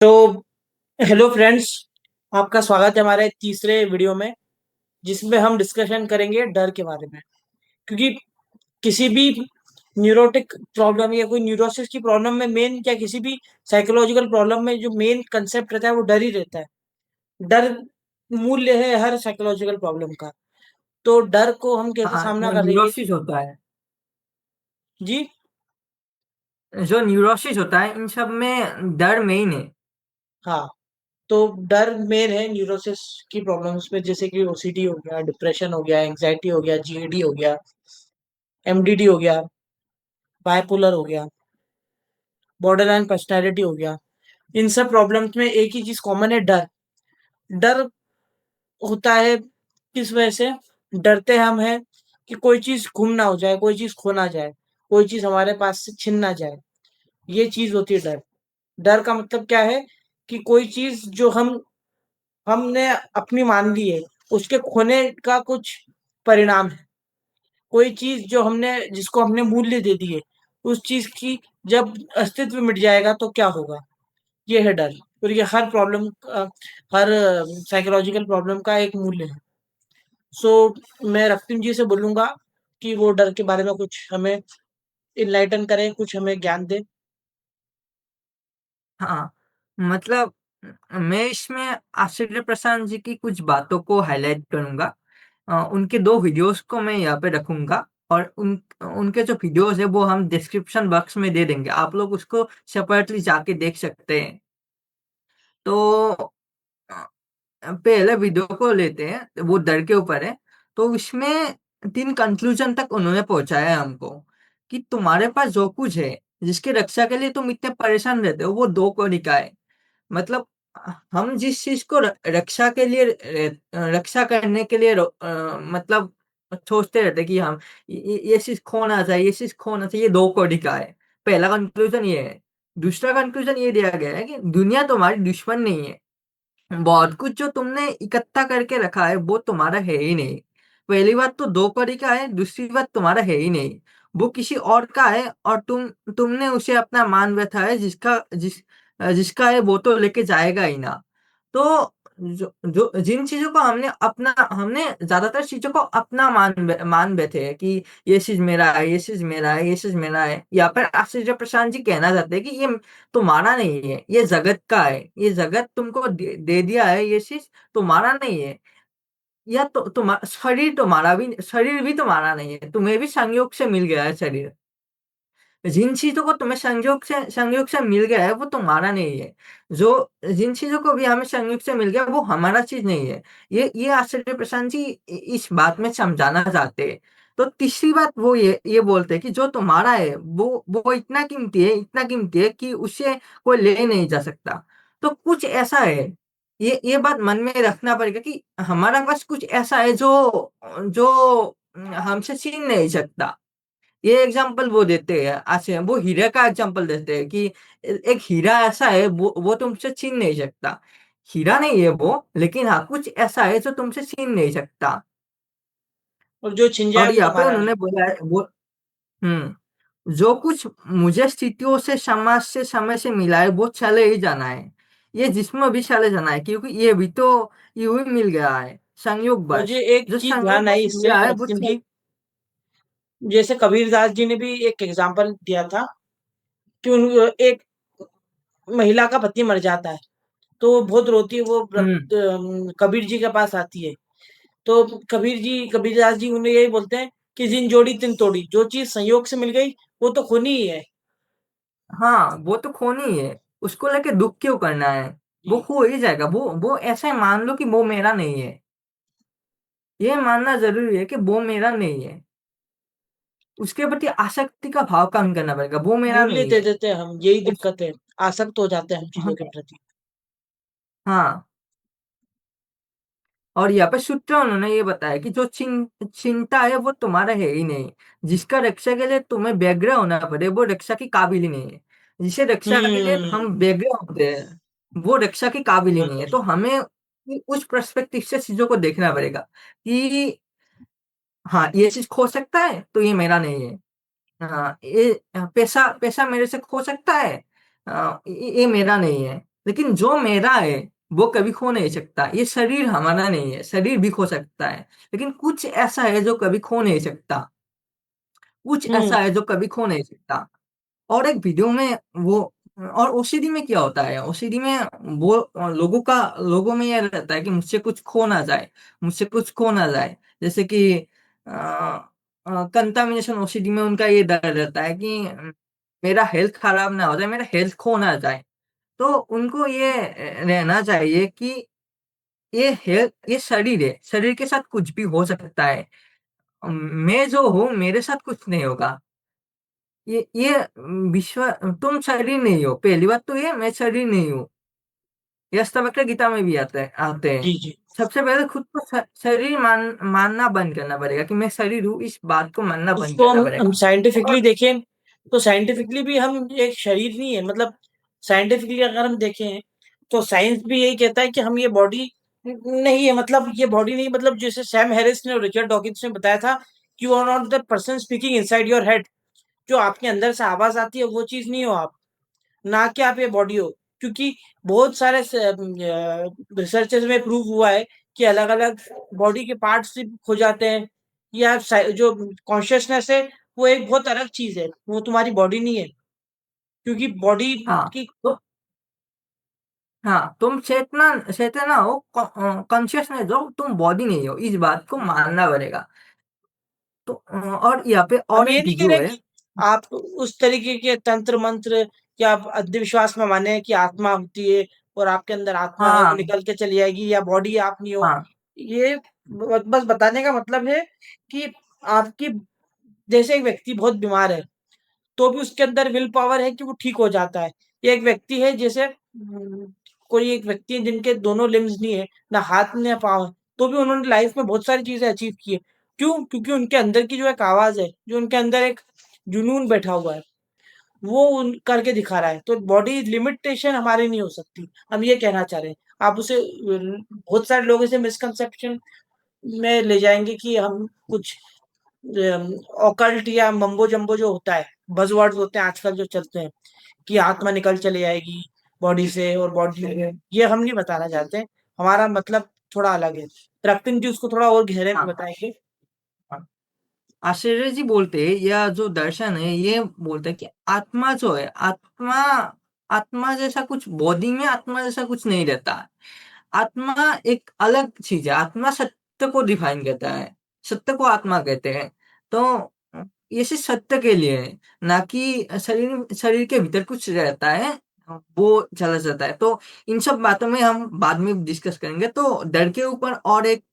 तो hello friends. आपका स्वागत है हमारे तीसरे वीडियो में, जिसमें हम डिस्कशन करेंगे डर के बारे में। क्योंकि किसी भी न्यूरोटिक प्रॉब्लम या कोई न्यूरोसिस की प्रॉब्लम में मेन, या किसी भी साइकोलॉजिकल प्रॉब्लम में जो मेन कंसेप्ट रहता है वो डर ही रहता है। डर मूल्य है हर साइकोलॉजिकल प्रॉब्लम का। तो डर को हम कैसे हाँ, सामना जो करेंगे? न्यूरोसिस होता है जी। जो न्यूरोसिस होता है इन सब में डर मेन है। हाँ। तो डर मेन है न्यूरोसिस की प्रॉब्लम्स में, जैसे कि ओसीडी हो गया, डिप्रेशन हो गया, एंग्जाइटी हो गया, जीएडी हो गया, एमडीडी हो गया, बाइपोलर हो गया, बॉर्डरलाइन पर्सनैलिटी हो गया। इन सब प्रॉब्लम्स में एक ही चीज कॉमन है, डर। डर होता है किस वजह से? डरते हम हैं कि कोई चीज गुम ना हो जाए, कोई चीज खो ना जाए, कोई चीज हमारे पास से छिन ना जाए। ये चीज होती है डर। डर का मतलब क्या है? कि कोई चीज जो हमने अपनी मान ली है, उसके खोने का कुछ परिणाम है। कोई चीज जो हमने जिसको हमने मूल्य दे दिए, उस चीज की जब अस्तित्व मिट जाएगा तो क्या होगा? ये है डर। और ये हर प्रॉब्लम, हर साइकोलॉजिकल प्रॉब्लम का एक मूल्य है। सो मैं रफ्तीम जी से बोलूंगा कि वो डर के बारे में कुछ हमें इनलाइटन करें, कुछ हमें ज्ञान दें। हाँ, मतलब मैं इसमें आश्चर्य प्रसाद जी की कुछ बातों को हाईलाइट करूंगा। उनके दो वीडियोस को मैं यहाँ पे रखूंगा और उनके जो वीडियोस है वो हम डिस्क्रिप्शन बॉक्स में दे देंगे, आप लोग उसको सेपरेटली जाके देख सकते हैं। तो पहले वीडियो को लेते हैं, वो डर के ऊपर है। तो इसमें तीन कंक्लूजन तक उन्होंने पहुंचाया है हमको कि तुम्हारे पास जो कुछ है, जिसकी रक्षा के लिए तुम इतने परेशान रहते हो, वो दो कौड़ी का है। मतलब हम जिस चीज को रक्षा के लिए रक्षा करने के लिए मतलब सोचते रहते कि हम ये चीज खोना चाहिए, ये चीज खोना चाहिए, ये दो कौड़ी का है। पहला कंक्लूजन ये है। दूसरा कंक्लूजन ये दिया गया है कि दुनिया तुम्हारी दुश्मन नहीं है। बहुत कुछ जो तुमने इकट्ठा करके रखा है वो तुम्हारा है ही नहीं। पहली बात तो दो कौड़ी का है, दूसरी बात तुम्हारा है ही नहीं। वो किसी और का है और तुमने उसे अपना मान बैठा है, जिसका है वो तो लेके जाएगा ही ना। तो जो जो जिन चीजों को हमने ज्यादातर चीजों को अपना मान बैठे हैं कि ये चीज मेरा है, ये चीज मेरा है, ये चीज मेरा है। यहाँ पर आश्चर्य प्रशांत जी कहना चाहते हैं कि ये तुम्हारा नहीं है, ये जगत का है। ये जगत तुमको दे दिया है, ये चीज तुम्हारा नहीं है। या तो तुम्हारा शरीर भी तुम्हारा नहीं है, तुम्हें भी संयोग से मिल गया है शरीर। जिन चीजों को तुम्हें संयोग से मिल गया है वो तुम्हारा नहीं है। जो जिन चीजों को भी हमें संयोग से मिल गया वो हमारा चीज नहीं है। ये आश्चर्य प्रशांत जी इस बात में समझाना चाहते हैं। तो तीसरी बात वो ये बोलते हैं कि जो तुम्हारा है वो इतना कीमती है कि उसे कोई ले नहीं जा सकता। तो कुछ ऐसा है, ये बात मन में रखना पड़ेगा कि हमारा पास कुछ ऐसा है जो जो हमसे छीन नहीं सकता। ये एग्जाम्पल वो देते हैं, ऐसे वो हीरे का एग्जाम्पल देते हैं कि एक हीरा ऐसा है, वो तुमसे छीन नहीं सकता। हीरा नहीं है वो, लेकिन हाँ कुछ ऐसा है जो तुमसे छीन नहीं सकता। और जो छिन जाए और वो यहाँ पे तुम्हारा नहीं। उन्होंने बोला है वो, जो कुछ मुझे स्थितियों से, समाज से, समय से मिला है वो चले ही जाना है। ये जिसमें भी चले जाना है, क्योंकि ये भी तो यूं ही मिल गया है, संयोग मुझे बस। एक जो चीज ध्यान संयोग आई बस इससे, मिला है वो रफ्तीम जी। जैसे कबीर दास जी ने भी एक एग्जाम्पल दिया था कि एक महिला का पति मर जाता है, तो वो बहुत रोती है, वो हम्म। कबीर जी के पास आती है। तो कबीरदास जी उन्हें यही बोलते हैं कि जिन जोड़ी तिन तोड़ी। जो चीज संयोग से मिल गई वो तो खूनी ही है। हाँ, वो तो खोनी ही है, उसको लेके दुख क्यों करना है। वो जी। खो ही जाएगा। वो ऐसे मान लो कि वो मेरा नहीं है। ये मानना जरूरी है कि वो मेरा नहीं है। उसके प्रति आसक्ति का भाव कम करना पड़ेगा, वो मेरा मूल्य नहीं दे है। देते हैं हम, यही उस दिक्कत है। आसक्त हो जाते हैं हम चीजों के हाँ, प्रति। हाँ। और यहाँ पे सूत्र उन्होंने ये बताया कि जो चिंता है वो तुम्हारा है ही नहीं। जिसका रक्षा के लिए तुम्हें व्यग्र होना पड़े वो रक्षा की काबिल ही नहीं है। जिसे रक्षा के लिए हम हम्म। व्यग्र होते हैं वो रक्षा की काबिल ही बहुत नहीं है। तो बढ़िया। हमें उस पर्सपेक्टिव से चीजों को देखना पड़ेगा कि हाँ, ये चीज खो सकता है तो ये मेरा नहीं है। हाँ, ये पैसा पैसा मेरे से खो सकता है, ये मेरा नहीं है। लेकिन जो मेरा है वो कभी खो नहीं सकता। ये शरीर हमारा नहीं है, शरीर भी खो सकता है, लेकिन कुछ ऐसा है जो कभी खो नहीं सकता। कुछ हम्म। ऐसा है जो कभी खो नहीं सकता। और एक वीडियो में वो, और ओसीडी में क्या होता है, ओसीडी में वो लोगों में यह रहता है कि मुझसे कुछ खो ना जाए, मुझसे कुछ खो ना जाए। जैसे कि कंटामिनेशन ओसीडी में उनका ये डर रहता है कि मेरा हेल्थ खराब ना हो जाए, मेरा हेल्थ खो ना जाए। तो उनको ये रहना चाहिए कि ये शरीर है, शरीर के साथ कुछ भी हो सकता है। मैं जो हूँ मेरे साथ कुछ नहीं होगा। ये विश्व, तुम शरीर नहीं हो, पहली बात तो ये, मैं शरीर नहीं हूँ। ये अष्टावक्र गीता में भी आते हैं। जी जी। सबसे पहले खुद को शरीर मानना बंद करना पड़ेगा कि मैं शरीर हूँ, इस बात को मानना बंद उसको करना हम पड़ेगा। साइंटिफिकली और देखें तो साइंटिफिकली भी हम एक शरीर नहीं है, मतलब साइंटिफिकली अगर हम देखें तो साइंस भी यही कहता है कि हम ये बॉडी नहीं है, मतलब ये बॉडी नहीं, मतलब जैसे सैम हैरिस ने और रिचर्ड डॉकिंस ने बताया था कि you are not the person speaking inside your head. जो आपके अंदर से आवाज आती है वो चीज नहीं हो आप, ना कि आप ये बॉडी हो। क्योंकि बहुत सारे रिसर्चेस में प्रूव हुआ है कि अलग अलग बॉडी के पार्ट्स खो जाते हैं, या जो कॉन्शियसनेस है वो एक बहुत अलग चीज है, वो तुम्हारी बॉडी नहीं है। क्योंकि बॉडी हाँ की तो, हाँ तुम चेतना चेतना हो, कॉन्शियसनेस हो, तुम बॉडी नहीं हो, इस बात को मानना पड़ेगा। तो और यहाँ पे हम और ये एक नहीं कह वीडियो रहे है। कि आप उस तरीके के तंत्र मंत्र या आप अंधविश्वास में माने कि आत्मा होती है और आपके अंदर आत्मा है वो हाँ निकल के चली जाएगी, या बॉडी आप नहीं हो। हाँ ये बस बताने का मतलब है कि आपकी, जैसे एक व्यक्ति बहुत बीमार है तो भी उसके अंदर विल पावर है कि वो ठीक हो जाता है। ये एक व्यक्ति है जैसे कोई एक व्यक्ति है जिनके दोनों लिम्स नहीं है, ना हाथ ना पाँव है, तो भी उन्होंने लाइफ में बहुत सारी चीजें अचीव की है। क्यों? क्योंकि उनके अंदर की जो एक आवाज है, जो उनके अंदर एक जुनून बैठा हुआ है, वो उन करके दिखा रहा है। तो बॉडी लिमिटेशन हमारी नहीं हो सकती, हम ये कहना चाह रहे हैं। आप उसे बहुत सारे लोग इसे मिसकंसेप्शन में ले जाएंगे कि हम कुछ ऑकल्ट या मम्बो जम्बो जो होता है, बजवर्ड्स होते हैं आजकल जो चलते हैं कि आत्मा निकल चली जाएगी बॉडी से और बॉडी, ये हम नहीं बताना चाहते। हमारा मतलब थोड़ा अलग है। रक्तन जी उसको थोड़ा और गहरे में हाँ बताएंगे। हाँ। आचार्य जी बोलते हैं, या जो दर्शन है ये बोलते हैं कि आत्मा जो है, आत्मा, आत्मा जैसा कुछ बॉडी में आत्मा जैसा कुछ नहीं रहता है। आत्मा एक अलग चीज है। आत्मा सत्य को डिफाइन करता है, सत्य को आत्मा कहते हैं। तो ये सिर्फ सत्य के लिए है, ना कि शरीर शरीर के भीतर कुछ रहता है वो चला जाता है। तो इन सब बातों में हम बाद में डिस्कस करेंगे। तो डर के ऊपर और एक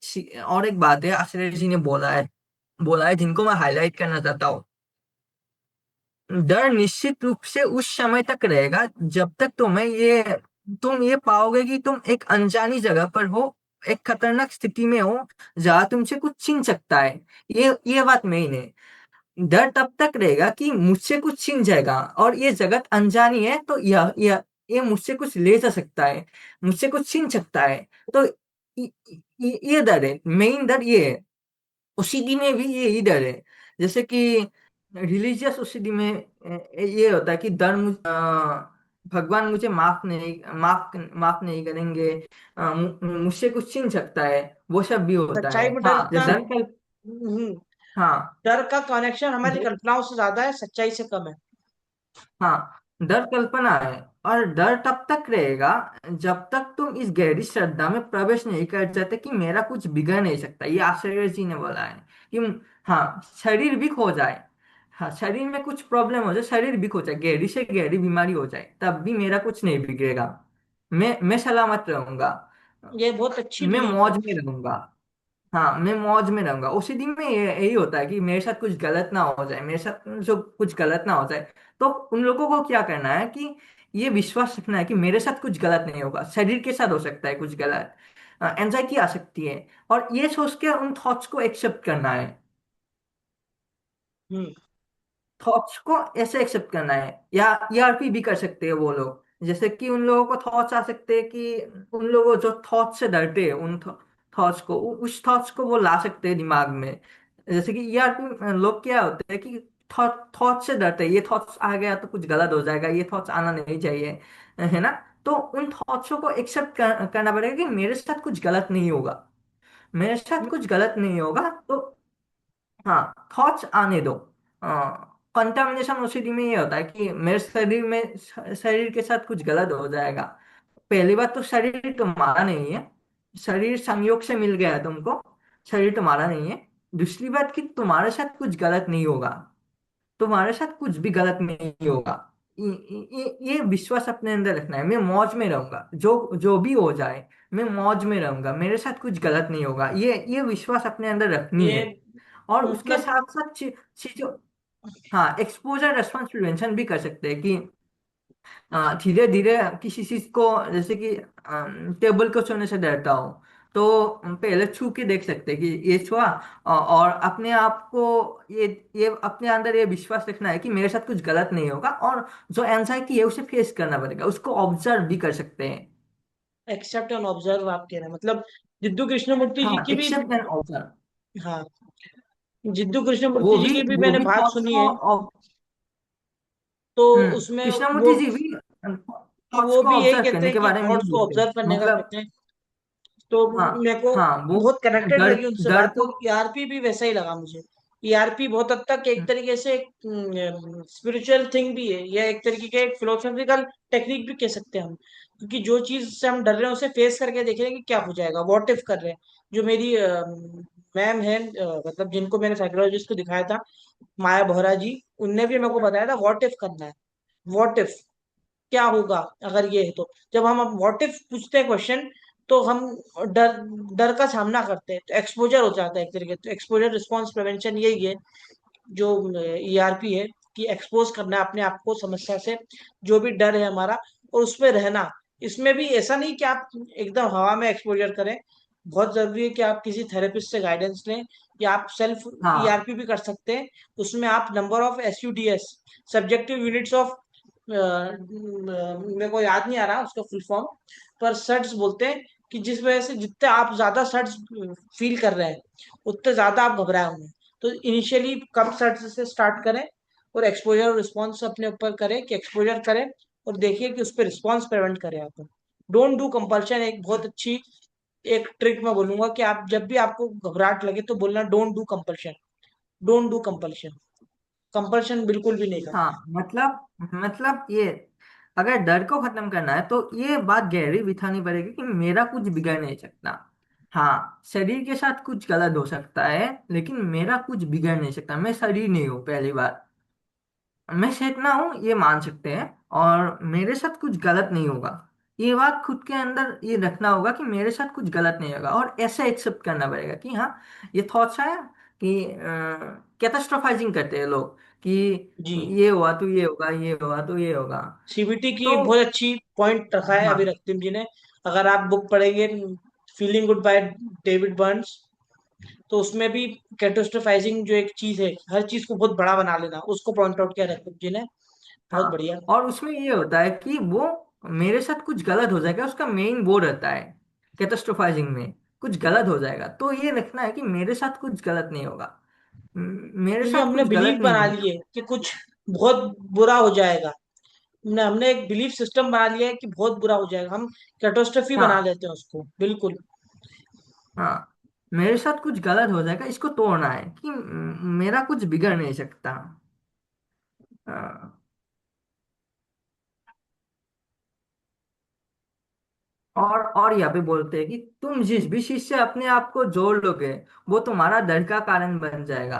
बात है, आचार्य जी ने बोला है जिनको मैं हाईलाइट करना चाहता हूँ। डर निश्चित रूप से उस समय तक रहेगा जब तक तुम ये पाओगे कि तुम एक अनजानी जगह पर हो, एक खतरनाक स्थिति में हो जहां तुमसे कुछ छीन सकता है। ये बात मेन है। डर तब तक रहेगा कि मुझसे कुछ छीन जाएगा, और ये जगत अनजानी है, तो ये मुझसे कुछ ले जा सकता है, मुझसे कुछ छीन सकता है। तो ये डर है, मेन डर ये है। ओसीडी में भी यही डर है। जैसे कि रिलीजियस ओसीडी में ये होता है कि भगवान मुझे माफ नहीं करेंगे, मुझसे कुछ छीन सकता है, वो सब भी होता सच्चाई है। में डर हाँ इतना, डर का, हाँ डर का कनेक्शन हमारी कल्पनाओं से ज्यादा है, सच्चाई से कम है। हाँ डर कल्पना है। और डर तब तक रहेगा जब तक तुम इस गहरी श्रद्धा में प्रवेश नहीं कर जाते कि मेरा कुछ बिगड़ नहीं सकता। ये आचार्य जी ने बोला है कि हाँ शरीर भी खो जाए, हाँ शरीर में कुछ प्रॉब्लम हो जाए, शरीर भी खो जाए, गहरी से गहरी बीमारी हो जाए, तब भी मेरा कुछ नहीं बिगड़ेगा। मैं सलामत रहूंगा, ये बहुत अच्छी मैं बिलीफ है। मौज में रहूंगा। हाँ मैं मौज में रहूंगा। उसी दिन में यही होता है कि मेरे साथ कुछ गलत ना हो जाए, मेरे साथ जो कुछ गलत ना हो जाए। तो उन लोगों को क्या करना है कि ये विश्वास रखना है कि मेरे साथ कुछ गलत नहीं होगा, शरीर के साथ हो सकता है कुछ गलत, एंजाइटी आ सकती है, और ये सोच के उन थॉट्स को एक्सेप्ट करना है। हम्म। थॉट्स को ऐसे एक्सेप्ट करना है, या ईआरपी भी कर सकते हैं वो लोग। जैसे कि उन लोगों को थॉट्स आ सकते हैं कि उन लोगों जो थॉट्स से डरते हैं, उन थॉट्स को, उस थॉट्स को वो ला सकते हैं दिमाग में। जैसे कि ईआरपी लोग क्या होते हैं कि थॉट थॉट से डरते हैं, ये थॉट्स आ गया तो कुछ गलत हो जाएगा, ये थॉट्स आना नहीं चाहिए, है ना। तो उन थॉट्सों को एक्सेप्ट करना पड़ेगा कि मेरे साथ कुछ गलत नहीं होगा, मेरे साथ कुछ गलत नहीं होगा। तो हाँ, थॉट्स आने दो। कंटामिनेशन ओसीडी में ये होता है कि मेरे शरीर में शरीर के साथ कुछ गलत हो जाएगा। पहली बात तो शरीर तुम्हारा नहीं है, शरीर संयोग से मिल गया है तुमको, शरीर तुम्हारा नहीं है। दूसरी बात कि तुम्हारे साथ कुछ गलत नहीं होगा, तुम्हारे साथ कुछ भी गलत नहीं होगा। ये विश्वास अपने अंदर रखना है। मैं मौज में रहूंगा, जो जो भी हो जाए मैं मौज में रहूंगा, मेरे साथ कुछ गलत नहीं होगा, ये विश्वास अपने अंदर रखनी ये है। और उसके मतलब साथ साथ चीजों, हाँ, एक्सपोजर रेस्पॉन्स प्रिवेंशन भी कर सकते हैं कि धीरे धीरे किसी चीज को, जैसे कि टेबल को छूने से डरता हूँ, तो पहले छू के देख सकते हैं कि ये छुआ, और अपने आप को ये अपने अंदर ये विश्वास रखना है कि मेरे साथ कुछ गलत नहीं होगा। और जो एंजाइटी है उसे फेस करना पड़ेगा, उसको ऑब्जर्व भी कर सकते हैं। एक्सेप्ट एंड ऑब्जर्व आप कह रहे हैं, मतलब जिद्दू कृष्णमूर्ति जी हाँ, की भी। Accept and observe. हाँ, जिद्दू कृष्णमूर्ति जी की भी वो मैंने भी बात थॉट्स सुनी को है। तो उसमें वो कृष्णमूर्ति जी भी कि थॉट्स वो को भी यही ऑब्जर्व कहते करने हैं के कि बारे में ही थॉट्स को बोलते हैं, ऑब्जर्व करने का मतलब। कहते हैं। तो हाँ, मेरे को हाँ, वो बहुत कनेक्टेड डर लगी उनसे डर बात, तो को। ईआरपी भी वैसा ही लगा मुझे। ईआरपी बहुत हद तक एक तरीके से स्पिरिचुअल थिंग भी है, या एक तरीके का एक फिलोसॉफिकल टेक्निक भी कह सकते हैं हम, क्योंकि जो चीज से हम डर रहे हैं उसे फेस करके देख रहे हैं कि क्या हो जाएगा, व्हाट इफ कर रहे हैं। जो मेरी मैम है, मतलब जिनको मैंने साइकोलॉजिस्ट को दिखाया था, माया बोहरा जी, उनने भी मेरे को बताया था व्हाट इफ करना है। व्हाट इफ, क्या होगा अगर ये है तो। जब हम अब व्हाट इफ पूछते हैं क्वेश्चन, तो हम डर डर का सामना करते हैं, तो एक्सपोजर हो जाता है एक तरीके, तो एक्सपोजर रिस्पॉन्स प्रिवेंशन यही है जो ईआरपी है, कि एक्सपोज करना है अपने आप को समस्या से, जो भी डर है हमारा, और उसमें रहना। इसमें भी ऐसा नहीं कि आप एकदम हवा में एक्सपोजर करें, बहुत जरूरी है कि आप किसी थेरेपिस्ट से गाइडेंस लें, या आप सेल्फ हाँ, ईआरपी भी कर सकते हैं। उसमें आप number of SUDs, subjective units of, मेरे को याद नहीं आ रहा उसका फुल फॉर्म, पर सर्ट्स बोलते हैं, कि जिस वजह से जितने आप ज्यादा सर्ट्स फील कर रहे हैं, उतने ज्यादा आप घबराए होंगे। तो इनिशियली कम सर्ट्स से स्टार्ट करें, और एक्सपोजर और रिस्पॉन्स अपने ऊपर करें, कि एक्सपोजर करें और देखिए कि उस पर रिस्पॉन्स प्रिवेंट करें आप। डोंट डू कंपल्शन एक बहुत अच्छी एक ट्रिक मैं बोलूंगा, कि आप जब भी आपको घबराहट लगे तो बोलना don't do compulsion. Don't do compulsion, compulsion बिल्कुल भी नहीं करना है। हाँ, मतलब ये, अगर डर को खत्म करना है तो ये बात गहरी बिठानी पड़ेगी कि मेरा कुछ बिगड़ नहीं सकता। हाँ, शरीर के साथ कुछ गलत हो सकता है, लेकिन मेरा कुछ बिगड़ नहीं सकता। मैं शरीर नहीं हूँ, पहली बार। मैं चेतना हूँ, ये मान सकते हैं। और मेरे साथ कुछ गलत नहीं होगा, ये बात खुद के अंदर ये रखना होगा कि मेरे साथ कुछ गलत नहीं होगा। और ऐसा एक्सेप्ट करना पड़ेगा कि हाँ, ये थॉट्स आया कि कैटास्ट्रोफाइजिंग करते हैं लोग कि जी, ये हुआ तो ये होगा, ये हुआ तो ये होगा। सीबीटी की तो एक बहुत अच्छी पॉइंट रखा है अभी हाँ, रক্তিम जी ने। अगर आप बुक पढ़ेंगे, feeling good by David Burns, तो उसमें भी कैटास्ट्रोफाइजिंग जो एक चीज है, हर चीज को बहुत बड़ा बना लेना, उसको पॉइंट आउट किया रক্তিम जी ने। बहुत हाँ, बढ़िया। और उसमें ये होता है कि वो मेरे साथ कुछ गलत हो जाएगा, उसका मेन वो रहता है कैटास्ट्रोफाइजिंग में, कुछ गलत हो जाएगा तो ये रखना है कि मेरे साथ कुछ गलत नहीं होगा, मेरे क्योंकि साथ हमने कुछ गलत बिलीव नहीं बना होगा। लिए कि कुछ बहुत बुरा हो जाएगा। हमने एक बिलीफ सिस्टम बना लिया है कि बहुत बुरा हो जाएगा, हम कैटास्ट्रफी बना हाँ, लेते हैं उसको, बिल्कुल। हाँ, मेरे साथ कुछ गलत हो जाएगा, इसको तोड़ना है कि मेरा कुछ बिगड़ नहीं सकता। हाँ, और यहाँ पे बोलते हैं कि तुम जिस भी चीज से अपने आप को जोड़ लोगे, वो तुम्हारा डर का कारण बन जाएगा।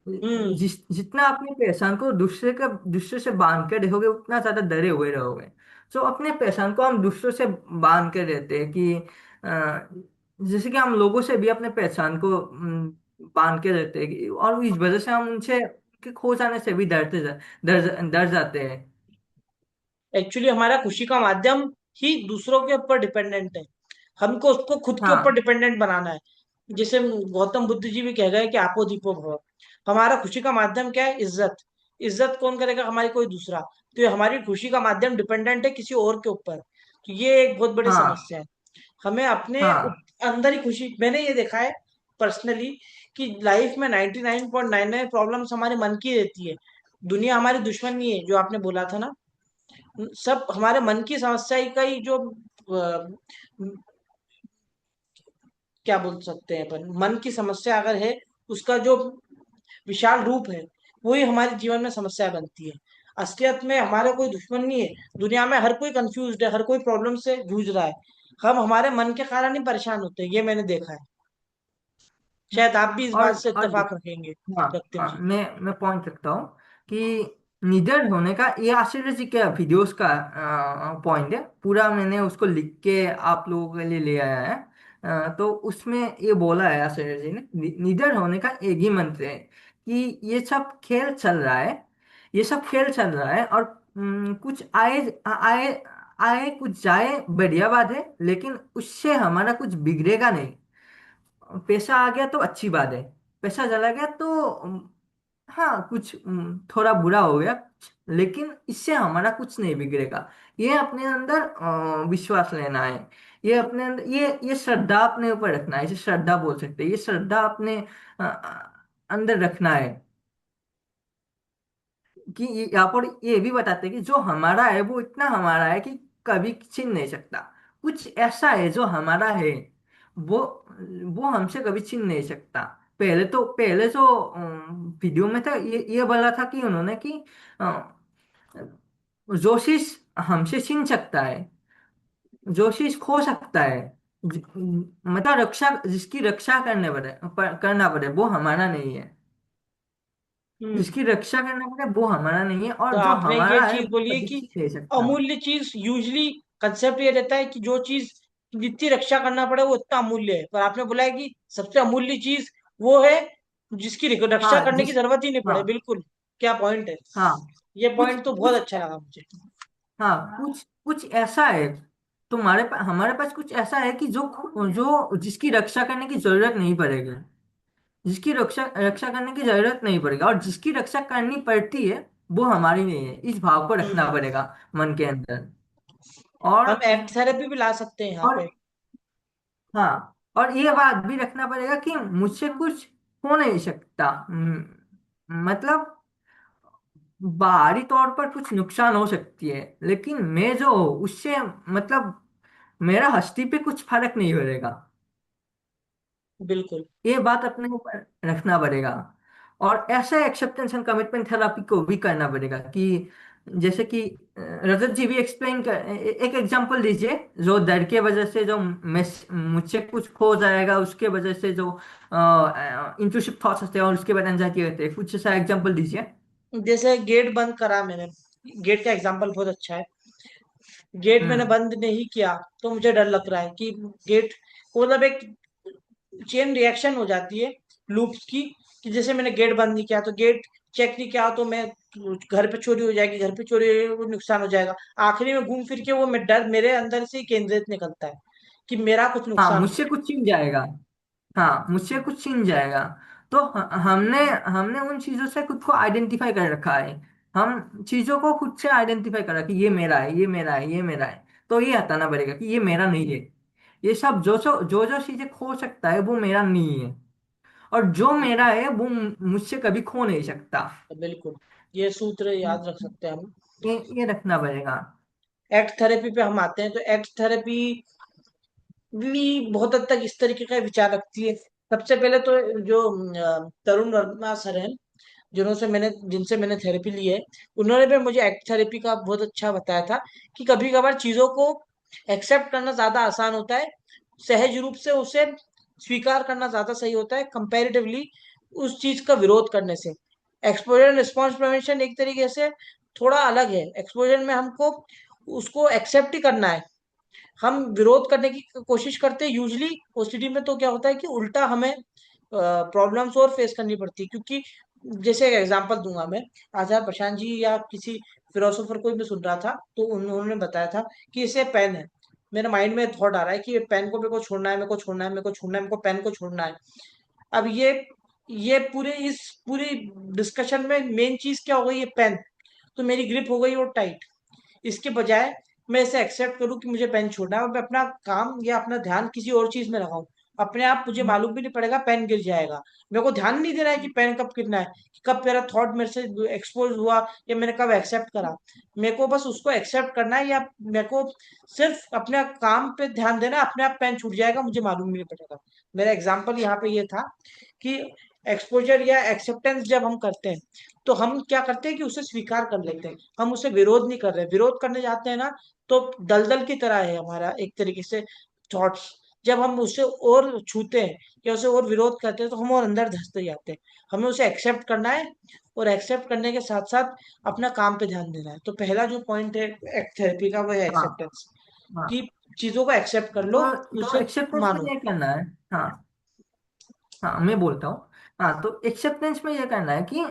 हम्म। जितना अपनी पहचान को दूसरे से बांध के रखोगे, उतना ज्यादा डरे हुए रहोगे। तो अपने पहचान को हम दूसरों से बांध के रहते हैं कि अ, जैसे कि हम लोगों से भी अपने पहचान को बांध के रहते हैं और इस वजह से हम उनसे के खो जाने से भी डर जाते हैं। एक्चुअली हमारा खुशी का माध्यम ही दूसरों के ऊपर डिपेंडेंट है, हमको उसको खुद के ऊपर हाँ, डिपेंडेंट बनाना है। जैसे गौतम बुद्ध जी भी कह गए कि आपो दीपो भव। हमारा खुशी का माध्यम क्या है? इज्जत। इज्जत कौन करेगा? हमारी कोई दूसरा। तो ये हमारी खुशी का माध्यम डिपेंडेंट है किसी और के ऊपर, तो ये एक बहुत बड़ी हाँ, समस्या है। हमें अपने हाँ, अंदर ही खुशी, मैंने ये देखा है पर्सनली, कि लाइफ में 99.99 प्रॉब्लम्स हमारे मन की रहती है। दुनिया हमारी दुश्मन नहीं है, जो आपने बोला था ना, सब हमारे मन की समस्या का ही जो क्या बोल सकते हैं अपन, मन की समस्या अगर है, उसका जो विशाल रूप है, वही हमारे जीवन में समस्या बनती है। असलियत में हमारा कोई दुश्मन नहीं है। दुनिया में हर कोई कंफ्यूज्ड है, हर कोई प्रॉब्लम से जूझ रहा है। हम हमारे मन के कारण ही परेशान होते हैं, ये मैंने देखा है। शायद आप भी इस बात से और इत्तेफाक रखेंगे, हाँ, रखते हाँ, होंगे। मैं पॉइंट रखता हूँ कि निडर होने का, ये आश्चर्य जी के वीडियोस का पॉइंट है पूरा, मैंने उसको लिख के आप लोगों के लिए ले आया है। तो उसमें ये बोला है आश्चर्य जी ने, निडर होने का एक ही मंत्र है कि ये सब खेल चल रहा है, ये सब खेल चल रहा है, और कुछ आए आए आए कुछ जाए, बढ़िया बात है, लेकिन उससे हमारा कुछ बिगड़ेगा नहीं। पैसा आ गया तो अच्छी बात है, पैसा चला गया तो हाँ कुछ थोड़ा बुरा हो गया, लेकिन इससे हमारा कुछ नहीं बिगड़ेगा। ये अपने अंदर विश्वास लेना है, ये अपने अंदर ये श्रद्धा अपने ऊपर रखना है, इसे श्रद्धा बोल सकते हैं, ये श्रद्धा अपने अंदर रखना है। कि यहाँ पर ये भी बताते हैं कि जो हमारा है वो इतना हमारा है कि कभी छीन नहीं सकता। कुछ ऐसा है जो हमारा है, वो वो हमसे कभी छीन नहीं सकता। पहले जो वीडियो में था, ये बोला था कि उन्होंने कि अ, जोशिश हमसे छीन सकता है, जोशिश खो सकता है। मतलब रक्षा, जिसकी रक्षा करना पड़े वो हमारा नहीं है, हम्म। जिसकी रक्षा करना पड़े वो हमारा नहीं है, तो और जो आपने ये हमारा है चीज वो बोली है कभी कि छीन नहीं सकता। अमूल्य चीज, यूजली कंसेप्ट ये रहता है कि जो चीज जितनी रक्षा करना पड़े वो उतना अमूल्य है, पर आपने बोला है कि सबसे अमूल्य चीज वो है जिसकी रक्षा हाँ करने की जरूरत ही नहीं हाँ पड़े। बिल्कुल, क्या पॉइंट है। हाँ ये कुछ पॉइंट तो बहुत कुछ अच्छा लगा मुझे। हाँ कुछ कुछ ऐसा है, हमारे पास कुछ ऐसा है कि जो जिसकी रक्षा करने की जरूरत नहीं पड़ेगी, जिसकी रक्षा रक्षा करने की जरूरत नहीं पड़ेगी, और जिसकी रक्षा करनी पड़ती है वो हमारी नहीं है, इस भाव को रखना हम्म। पड़ेगा मन के अंदर। और हम एक्ट थेरेपी भी ला सकते हैं यहाँ और पे। हाँ, और ये बात भी रखना पड़ेगा कि मुझसे कुछ हो नहीं सकता। मतलब बाहरी तौर पर कुछ नुकसान हो सकती है, लेकिन मैं जो हूँ उससे, मतलब मेरा हस्ती पे कुछ फर्क नहीं पड़ेगा। बिल्कुल। ये बात अपने ऊपर रखना पड़ेगा। और ऐसा एक्सेप्टेंस एंड कमिटमेंट थेरापी को भी करना पड़ेगा कि जैसे कि रजत जी भी एक्सप्लेन कर, एक एग्जांपल दीजिए, जो डर के वजह से जो मुझसे कुछ खो जाएगा उसके वजह से जो इंट्रूसिव थॉट्स आते हैं और उसके बाद एंजाइटी रहते हैं, कुछ ऐसा एग्जांपल दीजिए। जैसे गेट बंद करा मैंने, गेट का एग्जांपल बहुत अच्छा है। गेट मैंने हम्म। बंद नहीं किया तो मुझे डर लग रहा है कि गेट, मतलब एक चेन रिएक्शन हो जाती है लूप्स की, कि जैसे मैंने गेट बंद नहीं किया तो गेट चेक नहीं किया तो मैं, घर पे चोरी हो जाएगी, घर पे चोरी हो वो नुकसान हो जाएगा। आखिरी में घूम फिर के वो डर मेरे अंदर से ही केंद्रित निकलता है कि मेरा कुछ हाँ, नुकसान हो। मुझसे कुछ छिन जाएगा। हाँ, मुझसे कुछ छिन जाएगा। तो हमने हमने उन चीजों से खुद को आइडेंटिफाई कर रखा है, हम चीजों को खुद से आइडेंटिफाई कर रखा है कि ये मेरा है, ये मेरा है, ये मेरा है। तो ये हटाना पड़ेगा कि ये मेरा नहीं है। ये सब जो जो चीजें खो सकता है वो मेरा नहीं है, और जो मेरा है वो मुझसे कभी खो नहीं सकता। बिल्कुल, ये सूत्र याद रख सकते हैं हम। ये रखना पड़ेगा। एक्ट थेरेपी पे हम आते हैं, तो एक्ट थेरेपी भी बहुत हद तक इस तरीके का विचार रखती है। सबसे पहले तो जो तरुण वर्मा सर हैं, जिनसे मैंने थेरेपी ली है, उन्होंने भी मुझे एक्ट थेरेपी का बहुत अच्छा बताया था कि कभी कभार चीजों को एक्सेप्ट करना ज्यादा आसान होता है, सहज रूप से उसे स्वीकार करना ज्यादा सही होता है कंपैरेटिवली उस चीज का विरोध करने से। एक्सपोजर एंड रिस्पॉन्स प्रिवेंशन एक तरीके से थोड़ा अलग है। एक्सपोजर में हमको उसको एक्सेप्ट ही करना है, हम विरोध करने की कोशिश करते हैं यूजली। ओसीडी में तो क्या होता है कि उल्टा हमें प्रॉब्लम्स और फेस करनी पड़ती है, क्योंकि जैसे एक एग्जांपल दूंगा मैं। आचार्य प्रशांत जी या किसी फिलोसोफर को भी सुन रहा था, तो उन्होंने बताया था कि इसे पेन है, मेरे माइंड में थॉट आ रहा है कि ये पेन को मेरे को छोड़ना है, मेरे को छोड़ना है, मेरे को छोड़ना है, मेरे को पेन को छोड़ना है। अब ये पूरी डिस्कशन में मेन चीज क्या हो गई, ये पेन। तो मेरी ग्रिप हो गई और टाइट। इसके बजाय मैं इसे एक्सेप्ट करूं कि मुझे पेन छोड़ना है और मैं अपना काम या अपना ध्यान किसी और चीज में लगाऊं, अपने आप मुझे मालूम भी नहीं पड़ेगा, पेन गिर जाएगा। मेरे को ध्यान नहीं दे रहा है कि पेन कब गिरना है, कब मेरा थॉट मेरे से एक्सपोज हुआ, या मैंने कब एक्सेप्ट करा। मेरे को बस उसको एक्सेप्ट करना है, या मेरे को सिर्फ अपने काम पे ध्यान देना है, अपने आप पेन छूट जाएगा, मुझे मालूम भी नहीं पड़ेगा। मेरा एग्जाम्पल यहाँ पे ये था कि एक्सपोजर या एक्सेप्टेंस जब हम करते हैं, तो हम क्या करते हैं कि उसे स्वीकार कर लेते हैं, हम उसे विरोध नहीं कर रहे। विरोध करने जाते हैं ना, तो दलदल की तरह है हमारा एक तरीके से थॉट्स। जब हम उसे और छूते हैं या उसे और विरोध करते हैं, तो हम और अंदर धंसते जाते हैं। हमें उसे एक्सेप्ट करना है, और एक्सेप्ट करने के साथ साथ अपना काम पे ध्यान देना है। तो पहला जो पॉइंट है थेरेपी का, वो है हाँ एक्सेप्टेंस, हाँ। कि चीजों को एक्सेप्ट कर लो, तो उसे एक्सेप्टेंस में मानो। ये करना है। हाँ हाँ, मैं बोलता हूँ। हाँ, तो एक्सेप्टेंस में ये करना है कि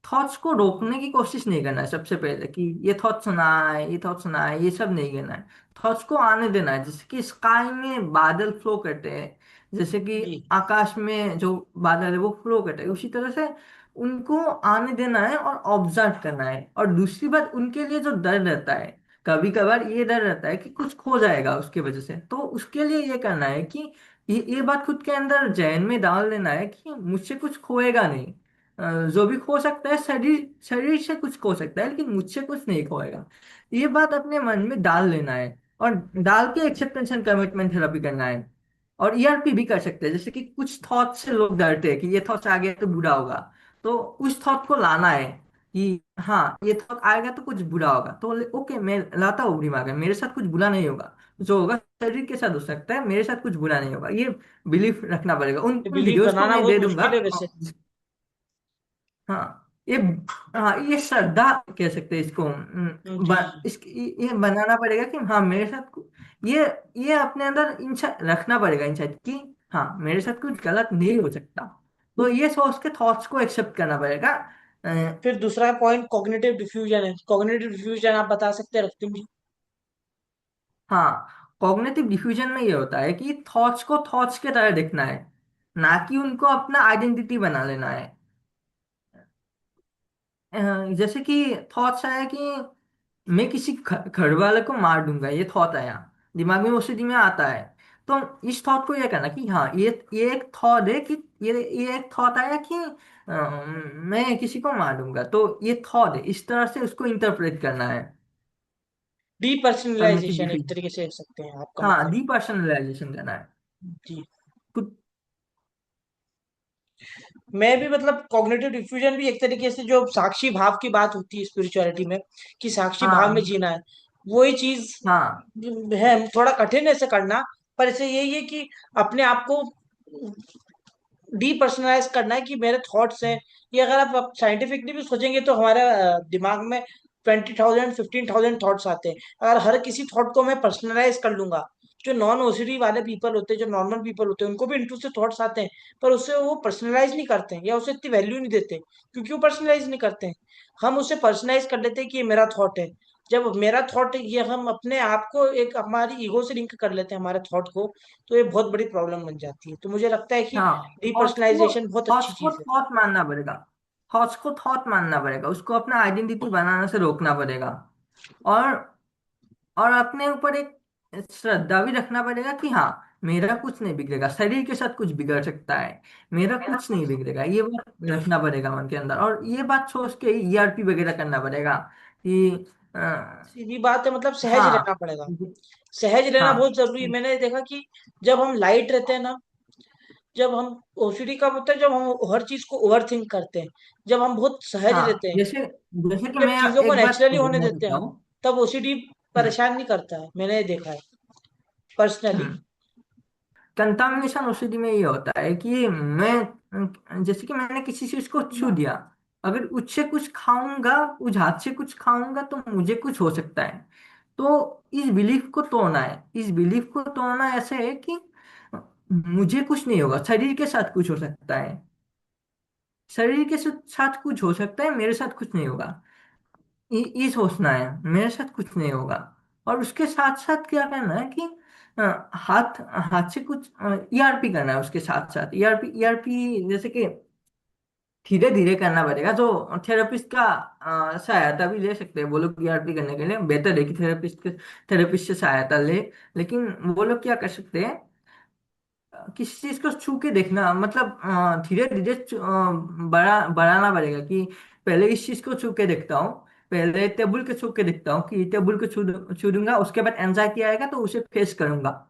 थॉट्स को रोकने की कोशिश नहीं करना है सबसे पहले, कि ये थॉट सुना है, ये थॉट सुना है, ये सब नहीं करना है। थॉट्स को आने देना है, जैसे कि स्काई में बादल फ्लो करते हैं, जैसे कि जी। आकाश में जो बादल है वो फ्लो करते हैं, उसी तरह से उनको आने देना है और ऑब्जर्व करना है। और दूसरी बात, उनके लिए जो डर रहता है, कभी कभार ये डर रहता है कि कुछ खो जाएगा उसके वजह से, तो उसके लिए ये करना है कि ये बात खुद के अंदर जहन में डाल लेना है कि मुझसे कुछ खोएगा नहीं। जो भी खो सकता है, शरीर शरीर से कुछ खो सकता है, लेकिन मुझसे कुछ नहीं खोएगा। ये बात अपने मन में डाल लेना है, और डाल के एक्सेप्टेंस एंड कमिटमेंट थेरेपी करना है। और ईआरपी भी कर सकते हैं, जैसे कि कुछ थॉट से लोग डरते हैं कि ये थॉट्स आ गया तो बुरा होगा, तो उस थॉट को लाना है कि हाँ, ये थॉट आएगा तो कुछ बुरा होगा, तो ओके, मैं लाता हूँ दिमाग में, मेरे साथ कुछ बुरा नहीं होगा। जो होगा शरीर के साथ हो सकता है, मेरे साथ कुछ बुरा नहीं होगा, ये बिलीफ रखना पड़ेगा। उन उन बिलीव वीडियोस को बनाना मैं बहुत दे दूंगा। मुश्किल है वैसे। हाँ, ये हाँ, ये श्रद्धा कह सकते हैं इसको। जी जी। ये बनाना पड़ेगा कि हाँ, मेरे साथ ये ये अपने अंदर इंसाइट रखना पड़ेगा, इंसाइट कि हाँ, मेरे साथ कुछ गलत नहीं हो सकता। तो ये सोच के थॉट्स को एक्सेप्ट करना पड़ेगा। फिर दूसरा पॉइंट कॉग्निटिव डिफ्यूजन है। कॉग्निटिव डिफ्यूजन आप बता सकते हैं रफ्ती में? हाँ, कॉग्निटिव डिफ्यूजन में ये होता है कि थॉट्स को थॉट्स के तरह देखना है, ना कि उनको अपना आइडेंटिटी बना लेना है। अ, जैसे कि थॉट्स आया कि मैं किसी घर वाले को मार दूंगा, ये थॉट आया दिमाग में, उसी में आता है। तो इस थॉट को ये करना कि हाँ, ये एक थॉट है कि ये एक थॉट आया कि मैं किसी को मार दूंगा, तो ये थॉट है, इस तरह से उसको इंटरप्रेट करना है। कॉग्निटिव डीपर्सनलाइजेशन एक डिफ्यूजन। तरीके से कह सकते हैं आपका हाँ, मतलब। डीपर्सनलाइजेशन करना है। जी। कुछ। मैं भी मतलब कॉग्निटिव डिफ्यूजन भी एक तरीके से, जो साक्षी भाव की बात होती है स्पिरिचुअलिटी में, कि साक्षी भाव में हाँ जीना है, वही चीज हाँ है। थोड़ा कठिन है इसे करना, पर इसे यही है कि अपने आप को डीपर्सनलाइज करना है, कि मेरे थॉट्स हैं। ये अगर आप साइंटिफिकली भी सोचेंगे, तो हमारे दिमाग में 20,000 15,000 थॉट्स आते हैं। अगर हर किसी थॉट को मैं पर्सनलाइज कर लूंगा, जो नॉन ओसीडी वाले पीपल होते हैं, जो नॉर्मल पीपल होते हैं, उनको भी इंटू से थॉट्स आते हैं, पर उससे वो पर्सनलाइज नहीं करते हैं, या उसे इतनी वैल्यू नहीं देते, क्योंकि वो पर्सनलाइज नहीं करते हैं। हम उसे पर्सनलाइज कर लेते हैं कि ये मेरा थॉट है। जब मेरा थॉट, ये हम अपने आप को एक हमारी ईगो से लिंक कर लेते हैं हमारे थॉट को, तो ये बहुत बड़ी प्रॉब्लम बन जाती है। तो मुझे लगता है कि हाँ, डीपर्सनलाइजेशन बहुत अच्छी चीज है। थॉट मानना पड़ेगा। थॉट्स को थॉट मानना पड़ेगा, उसको अपना आइडेंटिटी बनाने से रोकना पड़ेगा। और और अपने ऊपर एक श्रद्धा भी रखना पड़ेगा कि हाँ, मेरा कुछ नहीं बिगड़ेगा, शरीर के साथ कुछ बिगड़ सकता है, मेरा कुछ नहीं बिगड़ेगा, ये बात रखना पड़ेगा मन के अंदर। और ये बात सोच के ईआरपी वगैरह करना पड़ेगा कि सीधी बात है, मतलब सहज रहना हाँ पड़ेगा। सहज रहना बहुत हाँ जरूरी है। मैंने देखा कि जब हम लाइट रहते हैं ना, जब हम ओसीडी कब होता है, जब हम हर चीज को ओवर थिंक करते हैं। जब हम बहुत सहज हाँ, रहते हैं, जैसे जैसे कि जब मैं चीजों को एक बात नेचुरली होने बोलना देते चाहता हैं, हूँ। तब ओसीडी हम्म परेशान नहीं करता है। मैंने ये देखा है पर्सनली। हम्म। कंटामिनेशन औषधि में ये होता है कि मैं, जैसे कि मैंने किसी चीज को छू दिया, अगर उससे कुछ खाऊंगा, उस हाथ से कुछ खाऊंगा, तो मुझे कुछ हो सकता है। तो इस बिलीफ को तोड़ना है, इस बिलीफ को तोड़ना ऐसे है कि मुझे कुछ नहीं होगा, शरीर के साथ कुछ हो सकता है, शरीर के साथ कुछ हो सकता है, मेरे साथ कुछ नहीं होगा। ये सोचना है, मेरे साथ कुछ नहीं होगा। और उसके साथ साथ क्या करना है कि हाथ हाथ से कुछ ईआरपी करना है, उसके साथ साथ ईआरपी ईआरपी जैसे कि धीरे धीरे करना पड़ेगा। जो थेरेपिस्ट का सहायता भी ले सकते हैं वो लोग, ईआरपी करने के लिए बेहतर है कि थेरेपिस्ट से सहायता ले। लेकिन वो लोग क्या कर सकते हैं, किसी चीज को छू के देखना, मतलब धीरे धीरे बढ़ाना पड़ेगा कि पहले इस चीज को छू के देखता हूँ, पहले टेबल को छू के देखता हूँ कि टेबल को छू दूंगा, उसके बाद एंजाइटी आएगा तो उसे फेस करूंगा।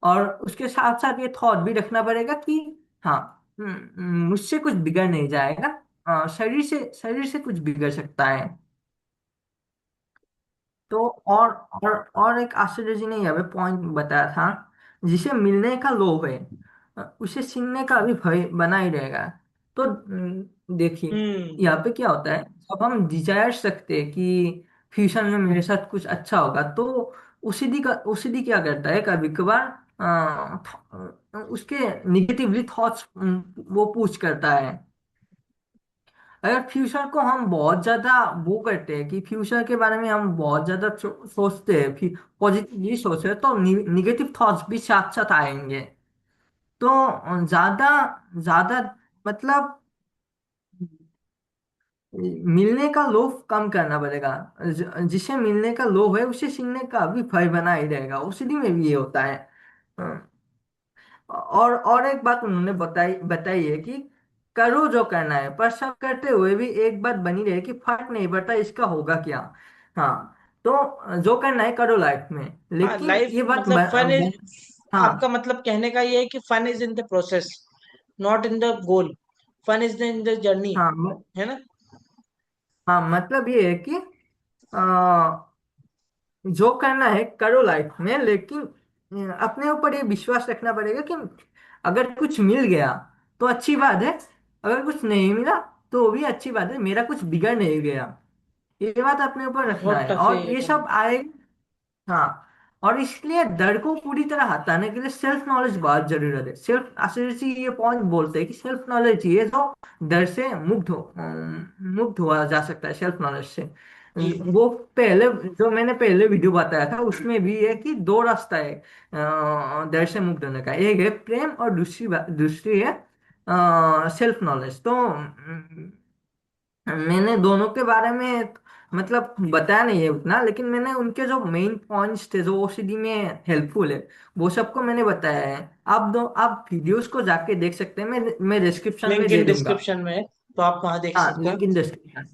और उसके साथ साथ ये थॉट भी रखना पड़ेगा कि हाँ, मुझसे कुछ बिगड़ नहीं जाएगा, शरीर से कुछ बिगड़ सकता है। तो और एक आचार्य जी ने यहाँ पे पॉइंट बताया था, जिसे मिलने का लोभ है उसे छीनने का भी भय बना ही रहेगा। तो देखिए, हम्म। यहाँ पे क्या होता है, जब हम डिजायर रखते हैं कि फ्यूचर में मेरे साथ कुछ अच्छा होगा, तो ओसीडी क्या करता है, कभी कभार उसके निगेटिवली थॉट्स वो पुश करता है। अगर फ्यूचर को हम बहुत ज्यादा वो करते हैं कि फ्यूचर के बारे में हम बहुत ज्यादा सोचते हैं, फिर पॉजिटिवली सोचते हैं, तो निगेटिव थॉट्स भी साथ साथ आएंगे। तो ज्यादा ज्यादा मतलब मिलने का लोभ कम करना पड़ेगा। जिसे मिलने का लोभ है उसे छीनने का भी भय बना ही रहेगा, उसी में भी ये होता है। और एक बात उन्होंने बताई है कि करो जो करना है, पर सब करते हुए भी एक बात बनी रहे कि फर्क नहीं पड़ता इसका होगा क्या। हाँ, तो जो करना है करो लाइफ में, हाँ, लेकिन लाइफ ये बात मतलब फन इज, आपका हाँ मतलब कहने का ये है कि fun is in the process, not in the goal. Fun is in the journey, हाँ है ना? हाँ, मतलब ये है कि जो करना है करो लाइफ में, लेकिन अपने ऊपर ये विश्वास रखना पड़ेगा कि अगर कुछ मिल गया तो अच्छी बात है, अगर कुछ नहीं मिला तो वो भी अच्छी बात है, मेरा कुछ बिगड़ नहीं गया। ये बात अपने ऊपर रखना बहुत है, टफ है और ये ये तो। सब आए। हाँ, और इसलिए डर को पूरी तरह हटाने के लिए सेल्फ नॉलेज बहुत जरूरत है। सेल्फ आशीष जी ये पॉइंट बोलते हैं कि सेल्फ नॉलेज ये जो डर से मुक्त हुआ जा सकता है सेल्फ नॉलेज से। जी। वो पहले जो मैंने पहले वीडियो बताया था उसमें भी है कि दो रास्ता है डर से मुक्त होने का, एक है प्रेम और दूसरी है सेल्फ नॉलेज। तो मैंने दोनों के बारे में मतलब बताया नहीं है उतना, लेकिन मैंने उनके जो मेन पॉइंट्स थे जो ओसीडी में हेल्पफुल है वो सबको मैंने बताया है। आप वीडियोस को जाके देख सकते हैं, मैं डिस्क्रिप्शन में लिंक दे इन दूंगा। डिस्क्रिप्शन में है, तो आप वहां देख हाँ, सकते हो। Link in description.